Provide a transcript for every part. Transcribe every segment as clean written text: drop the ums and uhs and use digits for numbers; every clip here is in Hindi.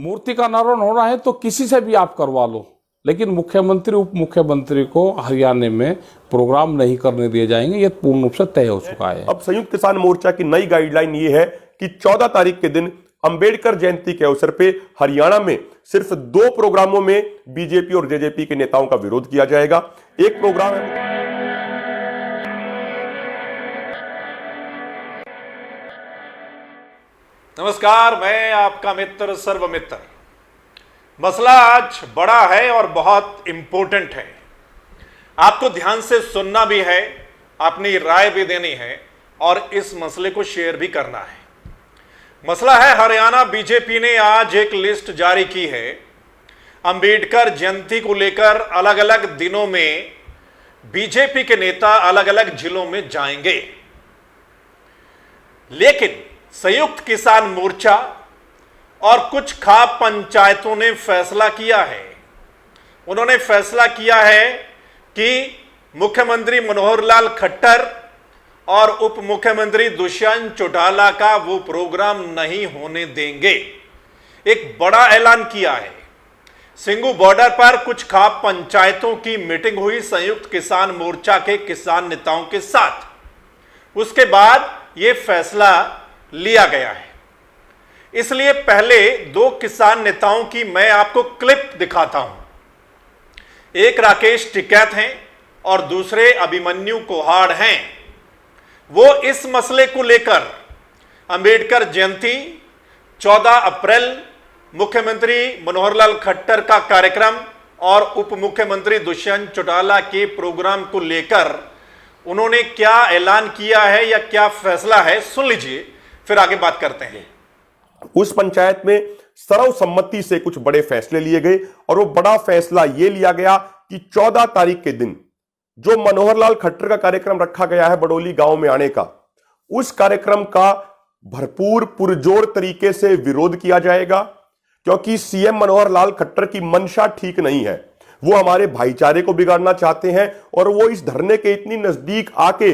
मूर्ति का अनावरण हो रहा है तो किसी से भी आप करवा लो, लेकिन मुख्यमंत्री उप मुख्यमंत्री को हरियाणा में प्रोग्राम नहीं करने दिए जाएंगे। ये पूर्ण रूप से तय हो चुका है। अब संयुक्त किसान मोर्चा की नई गाइडलाइन ये है कि 14 तारीख के दिन अंबेडकर जयंती के अवसर पे हरियाणा में सिर्फ 2 प्रोग्रामों में बीजेपी और जेजेपी के नेताओं का विरोध किया जाएगा। एक प्रोग्राम है नमस्कार, मैं आपका मित्र सर्वमित्र। मसला आज बड़ा है और बहुत इंपॉर्टेंट है। आपको ध्यान से सुनना भी है, अपनी राय भी देनी है और इस मसले को शेयर भी करना है। मसला है, हरियाणा बीजेपी ने आज एक लिस्ट जारी की है। अंबेडकर जयंती को लेकर अलग अलग दिनों में बीजेपी के नेता अलग अलग जिलों में जाएंगे, लेकिन संयुक्त किसान मोर्चा और कुछ खाप पंचायतों ने फैसला किया है। उन्होंने फैसला किया है कि मुख्यमंत्री मनोहर लाल खट्टर और उप मुख्यमंत्री दुष्यंत चौटाला का वो प्रोग्राम नहीं होने देंगे। एक बड़ा ऐलान किया है। सिंगू बॉर्डर पर कुछ खाप पंचायतों की मीटिंग हुई संयुक्त किसान मोर्चा के किसान नेताओं के साथ। उसके बाद ये फैसला लिया गया है। इसलिए पहले 2 किसान नेताओं की मैं आपको क्लिप दिखाता हूं। एक राकेश टिकैत हैं और दूसरे अभिमन्यु कोहाड़ हैं। वो इस मसले को लेकर अंबेडकर जयंती 14 अप्रैल मुख्यमंत्री मनोहर लाल खट्टर का कार्यक्रम और उप मुख्यमंत्री दुष्यंत चौटाला के प्रोग्राम को लेकर उन्होंने क्या ऐलान किया है या क्या फैसला है, सुन लीजिए, फिर आगे बात करते हैं। उस पंचायत में सर्वसम्मति से कुछ बड़े फैसले लिए गए और वो बड़ा फैसला यह लिया गया कि 14 तारीख के दिन जो मनोहर लाल खट्टर का कार्यक्रम रखा गया है बडोली गांव में आने का, उस कार्यक्रम का भरपूर पुरजोर तरीके से विरोध किया जाएगा, क्योंकि सीएम मनोहर लाल खट्टर की मंशा ठीक नहीं है। वो हमारे भाईचारे को बिगाड़ना चाहते हैं और वो इस धरने के इतनी नजदीक आके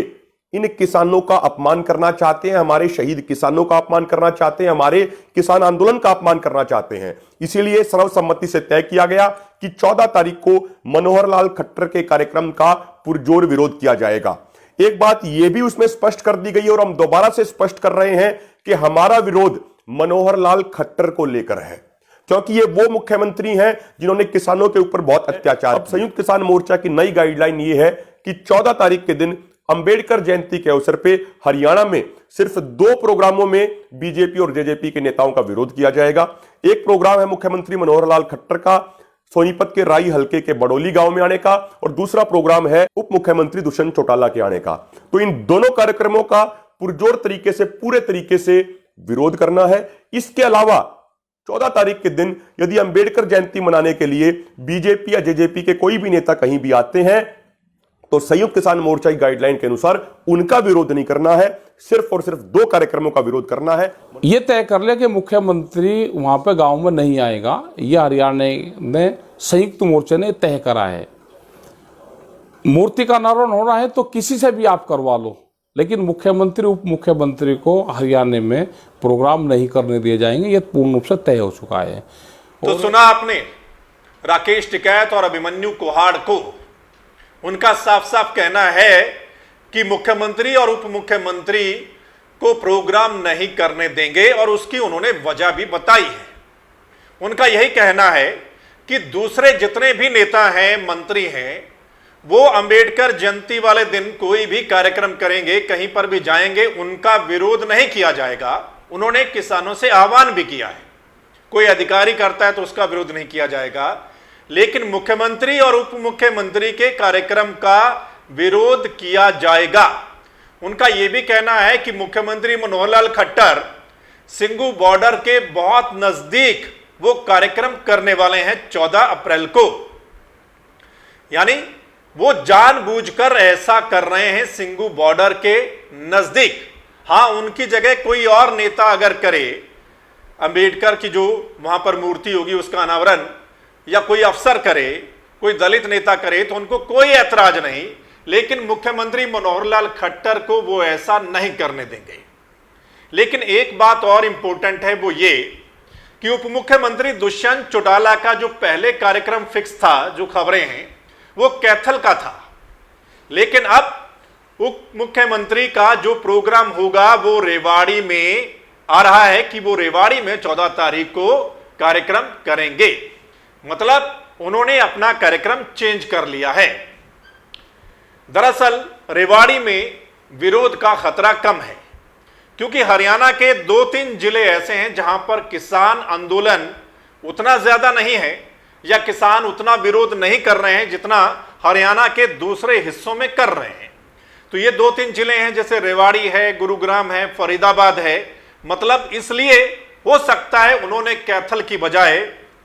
इन किसानों का अपमान करना चाहते हैं, हमारे शहीद किसानों का अपमान करना चाहते हैं, हमारे किसान आंदोलन का अपमान करना चाहते हैं। इसीलिए सर्वसम्मति से तय किया गया कि 14 तारीख को मनोहर लाल खट्टर के कार्यक्रम का पुरजोर विरोध किया जाएगा। एक बात यह भी उसमें स्पष्ट कर दी गई और हम दोबारा से स्पष्ट कर रहे हैं कि हमारा विरोध मनोहर लाल खट्टर को लेकर है, क्योंकि ये वो मुख्यमंत्री हैं जिन्होंने किसानों के ऊपर बहुत अत्याचार। अब संयुक्त किसान मोर्चा की नई गाइडलाइन ये है कि 14 तारीख के दिन अंबेडकर जयंती के अवसर पे हरियाणा में सिर्फ 2 प्रोग्रामों में बीजेपी और जेजेपी के नेताओं का विरोध किया जाएगा। एक प्रोग्राम है मुख्यमंत्री मनोहर लाल खट्टर का सोनीपत के राई हलके के बडोली गांव में आने का और दूसरा प्रोग्राम है उप मुख्यमंत्री दुष्यंत चौटाला के आने का। तो इन दोनों कार्यक्रमों का पुरजोर तरीके से, पूरे तरीके से विरोध करना है। इसके अलावा 14 तारीख के दिन यदि अंबेडकर जयंती मनाने के लिए बीजेपी या जेजेपी के कोई भी नेता कहीं भी आते हैं तो संयुक्त किसान मोर्चा की गाइडलाइन के अनुसार उनका विरोध नहीं करना है, सिर्फ और सिर्फ 2 कार्यक्रमों का विरोध करना है। ये तय कर लिया कि मुख्यमंत्री वहां पे गांव में नहीं आएगा। ये हरियाणा ने संयुक्त मोर्चे ने तय करा है। मूर्ति का अनावरण हो रहा है तो किसी से भी आप करवा लो, लेकिन मुख्यमंत्री उप मुख्यमंत्री को हरियाणा में प्रोग्राम नहीं करने दिए जाएंगे। ये पूर्ण रूप से तय हो चुका है। तो सुना आपने राकेश टिकैत और अभिमन्यु कोहाड़ को। उनका साफ साफ कहना है कि मुख्यमंत्री और उप मुख्यमंत्री को प्रोग्राम नहीं करने देंगे और उसकी उन्होंने वजह भी बताई है। उनका यही कहना है कि दूसरे जितने भी नेता हैं, मंत्री हैं, वो अंबेडकर जयंती वाले दिन कोई भी कार्यक्रम करेंगे, कहीं पर भी जाएंगे, उनका विरोध नहीं किया जाएगा। उन्होंने किसानों से आह्वान भी किया है, कोई अधिकारी करता है तो उसका विरोध नहीं किया जाएगा, लेकिन मुख्यमंत्री और उप मुख्यमंत्री के कार्यक्रम का विरोध किया जाएगा। उनका यह भी कहना है कि मुख्यमंत्री मनोहर लाल खट्टर सिंगू बॉर्डर के बहुत नजदीक वो कार्यक्रम करने वाले हैं 14 अप्रैल को। यानी वो जानबूझकर ऐसा कर रहे हैं सिंगू बॉर्डर के नजदीक। हां, उनकी जगह कोई और नेता अगर करे, अंबेडकर की जो वहां पर मूर्ति होगी उसका अनावरण, या कोई अफसर करे, कोई दलित नेता करे, तो उनको कोई ऐतराज नहीं, लेकिन मुख्यमंत्री मनोहर लाल खट्टर को वो ऐसा नहीं करने देंगे। लेकिन एक बात और इंपॉर्टेंट है, वो ये कि उप मुख्यमंत्री दुष्यंत चौटाला का जो पहले कार्यक्रम फिक्स था, जो खबरें हैं, वो कैथल का था। लेकिन अब उप मुख्यमंत्री का जो प्रोग्राम होगा वो रेवाड़ी में आ रहा है कि वो रेवाड़ी में 14 तारीख को कार्यक्रम करेंगे। मतलब उन्होंने अपना कार्यक्रम चेंज कर लिया है। दरअसल रेवाड़ी में विरोध का खतरा कम है, क्योंकि हरियाणा के 2-3 जिले ऐसे हैं जहां पर किसान आंदोलन उतना ज्यादा नहीं है या किसान उतना विरोध नहीं कर रहे हैं जितना हरियाणा के दूसरे हिस्सों में कर रहे हैं। तो ये 2-3 जिले हैं, जैसे रेवाड़ी है, गुरुग्राम है, फरीदाबाद है। मतलब इसलिए हो सकता है उन्होंने कैथल की बजाय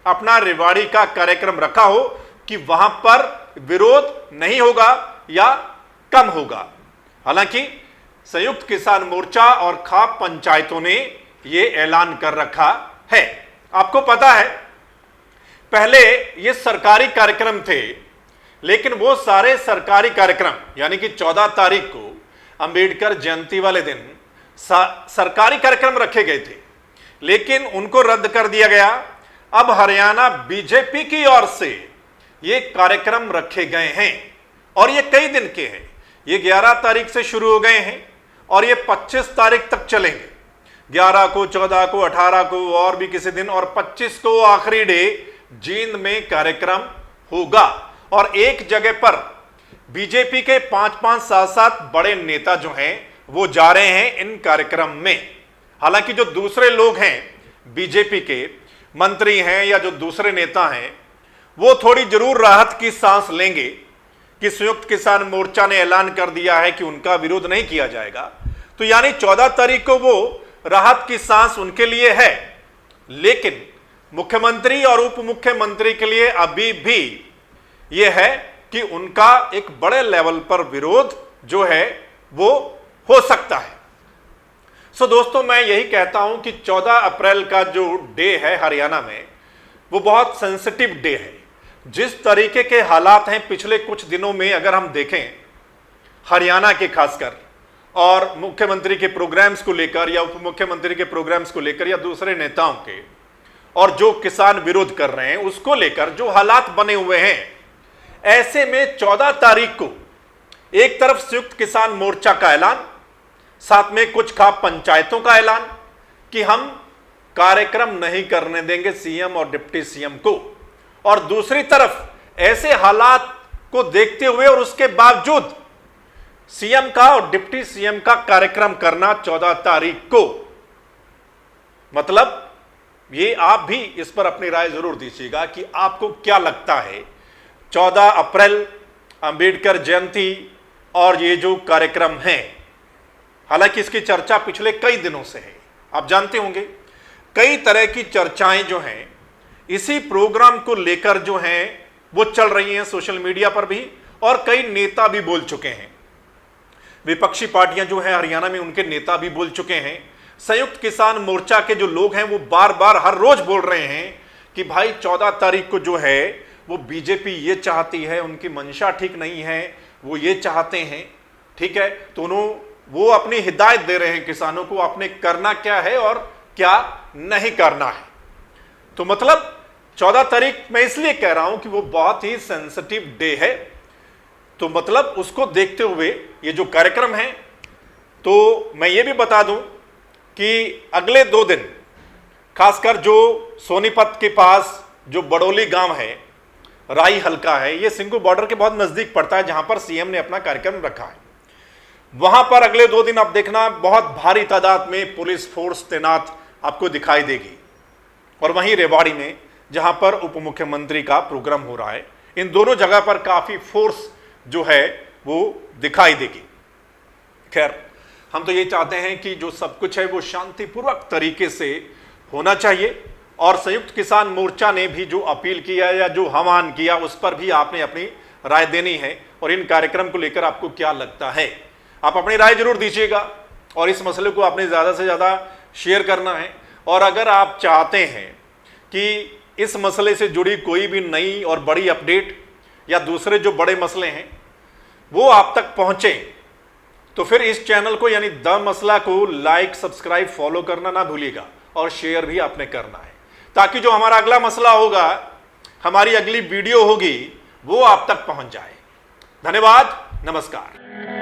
अपना रेवाड़ी का कार्यक्रम रखा हो कि वहां पर विरोध नहीं होगा या कम होगा। हालांकि संयुक्त किसान मोर्चा और खाप पंचायतों ने यह ऐलान कर रखा है। आपको पता है पहले ये सरकारी कार्यक्रम थे, लेकिन वो सारे सरकारी कार्यक्रम यानी कि 14 तारीख को अंबेडकर जयंती वाले दिन सरकारी कार्यक्रम रखे गए थे, लेकिन उनको रद्द कर दिया गया। अब हरियाणा बीजेपी की ओर से ये कार्यक्रम रखे गए हैं और ये कई दिन के हैं। ये 11 तारीख से शुरू हो गए हैं और ये 25 तारीख तक चलेंगे। 11 को, 14 को, 18 को और भी किसी दिन, और 25 को आखिरी डे जींद में कार्यक्रम होगा। और एक जगह पर बीजेपी के 5-5, 7-7 बड़े नेता जो हैं वो जा रहे हैं इन कार्यक्रम में। हालांकि जो दूसरे लोग हैं बीजेपी के मंत्री हैं या जो दूसरे नेता हैं, वो थोड़ी जरूर राहत की सांस लेंगे कि संयुक्त किसान मोर्चा ने ऐलान कर दिया है कि उनका विरोध नहीं किया जाएगा। तो यानी 14 तारीख को वो राहत की सांस उनके लिए है, लेकिन मुख्यमंत्री और उप मुख्यमंत्री के लिए अभी भी यह है कि उनका एक बड़े लेवल पर विरोध जो है वो हो सकता है। सो दोस्तों, मैं यही कहता हूं कि 14 अप्रैल का जो डे है हरियाणा में, वो बहुत सेंसिटिव डे है। जिस तरीके के हालात हैं पिछले कुछ दिनों में, अगर हम देखें हरियाणा के खासकर, और मुख्यमंत्री के प्रोग्राम्स को लेकर या उप मुख्यमंत्री के प्रोग्राम्स को लेकर या दूसरे नेताओं के, और जो किसान विरोध कर रहे हैं उसको लेकर जो हालात बने हुए हैं, ऐसे में 14 तारीख को एक तरफ संयुक्त किसान मोर्चा का ऐलान, साथ में कुछ खाप पंचायतों का ऐलान कि हम कार्यक्रम नहीं करने देंगे सीएम और डिप्टी सीएम को, और दूसरी तरफ ऐसे हालात को देखते हुए और उसके बावजूद सीएम का और डिप्टी सीएम का कार्यक्रम करना 14 तारीख को। मतलब ये आप भी इस पर अपनी राय जरूर दीजिएगा कि आपको क्या लगता है 14 अप्रैल अंबेडकर जयंती और ये जो कार्यक्रम है। हालांकि इसकी चर्चा पिछले कई दिनों से है, आप जानते होंगे कई तरह की चर्चाएं जो हैं इसी प्रोग्राम को लेकर जो हैं वो चल रही हैं सोशल मीडिया पर भी, और कई नेता भी बोल चुके हैं। विपक्षी पार्टियां जो हैं हरियाणा में, उनके नेता भी बोल चुके हैं। संयुक्त किसान मोर्चा के जो लोग हैं वो बार बार हर रोज बोल रहे हैं कि भाई 14 तारीख को जो है वो बीजेपी ये चाहती है, उनकी मंशा ठीक नहीं है, वो ये चाहते हैं, ठीक है। तो वो अपनी हिदायत दे रहे हैं किसानों को, आपने करना क्या है और क्या नहीं करना है। तो मतलब 14 तारीख मैं इसलिए कह रहा हूं कि वो बहुत ही सेंसिटिव डे है। तो मतलब उसको देखते हुए ये जो कार्यक्रम है, तो मैं ये भी बता दूं कि अगले 2 दिन खासकर जो सोनीपत के पास जो बड़ोली गांव है, राई हल्का है, ये सिंघू बॉर्डर के बहुत नजदीक पड़ता है जहां पर सीएम ने अपना कार्यक्रम रखा है। वहां पर अगले 2 दिन आप देखना बहुत भारी तादाद में पुलिस फोर्स तैनात आपको दिखाई देगी। और वहीं रेवाड़ी में जहां पर उप मुख्यमंत्री का प्रोग्राम हो रहा है, इन दोनों जगह पर काफी फोर्स जो है वो दिखाई देगी। खैर, हम तो ये चाहते हैं कि जो सब कुछ है वो शांतिपूर्वक तरीके से होना चाहिए, और संयुक्त किसान मोर्चा ने भी जो अपील किया या जो आह्वान किया उस पर भी आपने अपनी राय देनी है। और इन कार्यक्रम को लेकर आपको क्या लगता है, आप अपनी राय जरूर दीजिएगा, और इस मसले को आपने ज़्यादा से ज़्यादा शेयर करना है। और अगर आप चाहते हैं कि इस मसले से जुड़ी कोई भी नई और बड़ी अपडेट या दूसरे जो बड़े मसले हैं वो आप तक पहुँचे, तो फिर इस चैनल को यानी द मसला को लाइक, सब्सक्राइब, फॉलो करना ना भूलिएगा, और शेयर भी आपने करना है। ताकि जो हमारा अगला मसला होगा, हमारी अगली वीडियो होगी, वो आप तक पहुंच जाए। धन्यवाद, नमस्कार।